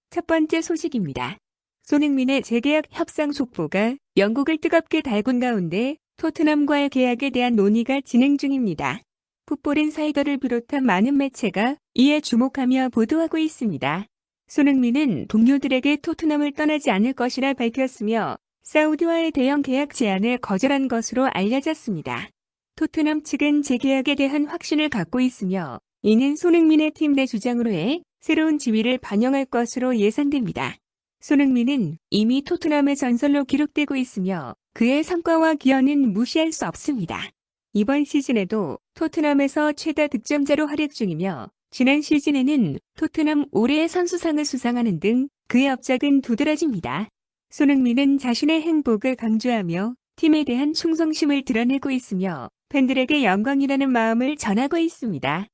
첫 번째 소식입니다. 손흥민의 재계약 협상 속보가 영국을 뜨겁게 달군 가운데 토트넘과의 계약에 대한 논의가 진행 중입니다. 풋볼 인사이더를 비롯한 많은 매체가 이에 주목하며 보도하고 있습니다. 손흥민은 동료들에게 토트넘을 떠나지 않을 것이라 밝혔으며 사우디와의 대형 계약 제안을 거절한 것으로 알려졌습니다. 토트넘 측은 재계약에 대한 확신을 갖고 있으며 이는 손흥민의 팀 내 주장으로 해 새로운 지위를 반영할 것으로 예상됩니다. 손흥민은 이미 토트넘의 전설로 기록되고 있으며 그의 성과와 기여는 무시할 수 없습니다. 이번 시즌에도 토트넘에서 최다 득점자로 활약 중이며 지난 시즌에는 토트넘 올해의 선수상을 수상하는 등 그의 업적은 두드러집니다. 손흥민은 자신의 행복을 강조하며 팀에 대한 충성심을 드러내고 있으며 팬들에게 영광이라는 마음을 전하고 있습니다.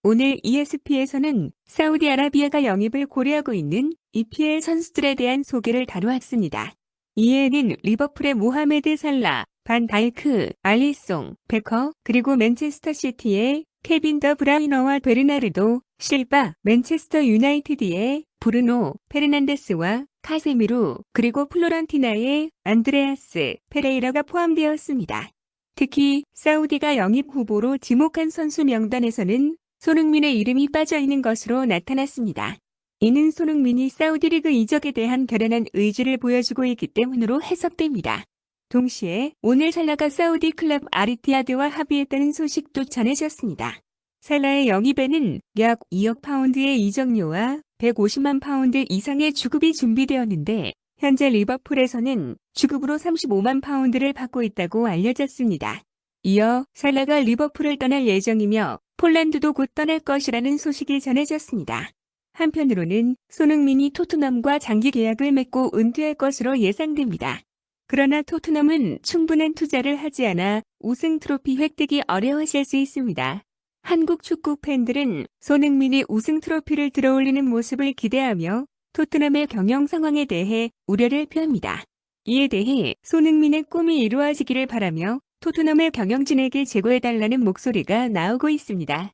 오늘 ESP에서는 사우디아라비아가 영입을 고려하고 있는 EPL 선수들에 대한 소개를 다루었습니다. 이에는 리버풀의 모하메드 살라, 반 다이크, 알리송, 베커, 그리고 맨체스터 시티의 케빈 더 브라이너와 베르나르도 실바, 맨체스터 유나이티드의 브루노 페르난데스와 카세미루, 그리고 플로런티나의 안드레아스 페레이라가 포함되었습니다. 특히 사우디가 영입 후보로 지목한 선수 명단에서는 손흥민의 이름이 빠져있는 것으로 나타났습니다. 이는 손흥민이 사우디리그 이적에 대한 결연한 의지를 보여주고 있기 때문으로 해석됩니다. 동시에 오늘 살라가 사우디 클럽 아리티아드와 합의했다는 소식도 전해졌습니다. 살라의 영입에는 약 2억 파운드의 이적료와 150만 파운드 이상의 주급이 준비되었는데 현재 리버풀에서는 주급으로 35만 파운드를 받고 있다고 알려졌습니다. 이어 살라가 리버풀을 떠날 예정이며 폴란드도 곧 떠날 것이라는 소식이 전해졌습니다. 한편으로는 손흥민이 토트넘과 장기 계약을 맺고 은퇴할 것으로 예상됩니다. 그러나 토트넘은 충분한 투자를 하지 않아 우승 트로피 획득이 어려워질 수 있습니다. 한국 축구 팬들은 손흥민이 우승 트로피를 들어올리는 모습을 기대하며 토트넘의 경영 상황에 대해 우려를 표합니다. 이에 대해 손흥민의 꿈이 이루어지기를 바라며 토트넘의 경영진에게 제고해달라는 목소리가 나오고 있습니다.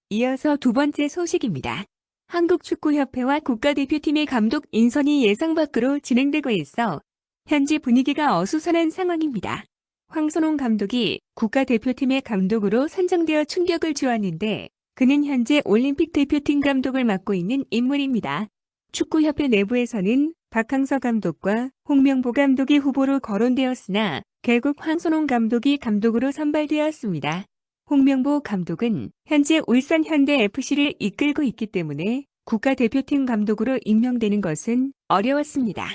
이어서 두 번째 소식입니다. 한국축구협회와 국가대표팀의 감독 인선이 예상 밖으로 진행되고 있어 현지 분위기가 어수선한 상황입니다. 황선홍 감독이 국가대표팀의 감독으로 선정되어 충격을 주었는데 그는 현재 올림픽 대표팀 감독을 맡고 있는 인물입니다. 축구협회 내부에서는 박항서 감독과 홍명보 감독이 후보로 거론되었으나 결국 황선홍 감독이 감독으로 선발되었습니다. 홍명보 감독은 현재 울산 현대FC를 이끌고 있기 때문에 국가대표팀 감독으로 임명되는 것은 어려웠습니다.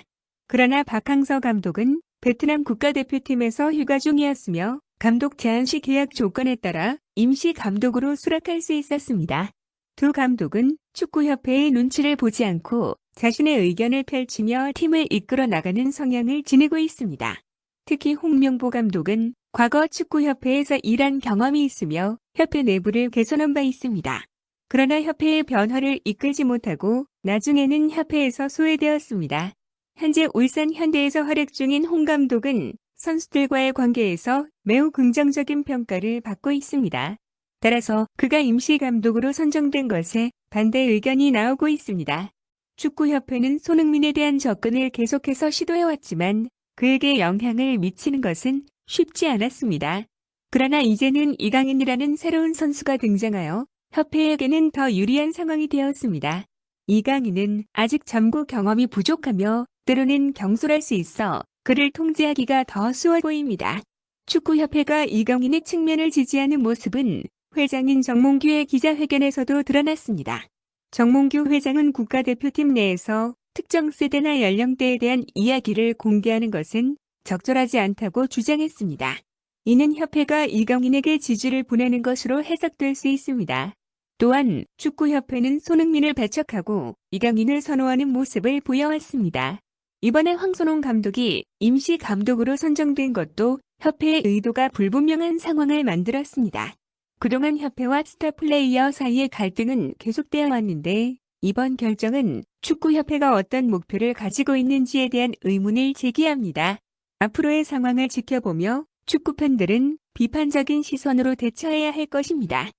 그러나 박항서 감독은 베트남 국가대표팀에서 휴가 중이었으며 감독 제한 시 계약 조건에 따라 임시 감독으로 수락할 수 있었습니다. 두 감독은 축구협회의 눈치를 보지 않고 자신의 의견을 펼치며 팀을 이끌어 나가는 성향을 지니고 있습니다. 특히 홍명보 감독은 과거 축구협회에서 일한 경험이 있으며 협회 내부를 개선한 바 있습니다. 그러나 협회의 변화를 이끌지 못하고 나중에는 협회에서 소외되었습니다. 현재 울산 현대에서 활약 중인 홍 감독은 선수들과의 관계에서 매우 긍정적인 평가를 받고 있습니다. 따라서 그가 임시 감독으로 선정된 것에 반대 의견이 나오고 있습니다. 축구협회는 손흥민에 대한 접근을 계속해서 시도해왔지만 그에게 영향을 미치는 것은 쉽지 않았습니다. 그러나 이제는 이강인이라는 새로운 선수가 등장하여 협회에게는 더 유리한 상황이 되었습니다. 이강인은 아직 점구 경험이 부족하며 때로는 경솔할 수 있어 그를 통제하기가 더 수월 보입니다. 축구협회가 이강인의 측면을 지지하는 모습은 회장인 정몽규의 기자회견에서도 드러났습니다. 정몽규 회장은 국가대표팀 내에서 특정 세대나 연령대에 대한 이야기를 공개하는 것은 적절하지 않다고 주장했습니다. 이는 협회가 이강인에게 지지를 보내는 것으로 해석될 수 있습니다. 또한 축구협회는 손흥민을 배척하고 이강인을 선호하는 모습을 보여왔습니다. 이번에 황선홍 감독이 임시 감독으로 선정된 것도 협회의 의도가 불분명한 상황을 만들었습니다. 그동안 협회와 스타 플레이어 사이의 갈등은 계속되어 왔는데 이번 결정은 축구협회가 어떤 목표를 가지고 있는지에 대한 의문을 제기합니다. 앞으로의 상황을 지켜보며 축구팬들은 비판적인 시선으로 대처해야 할 것입니다.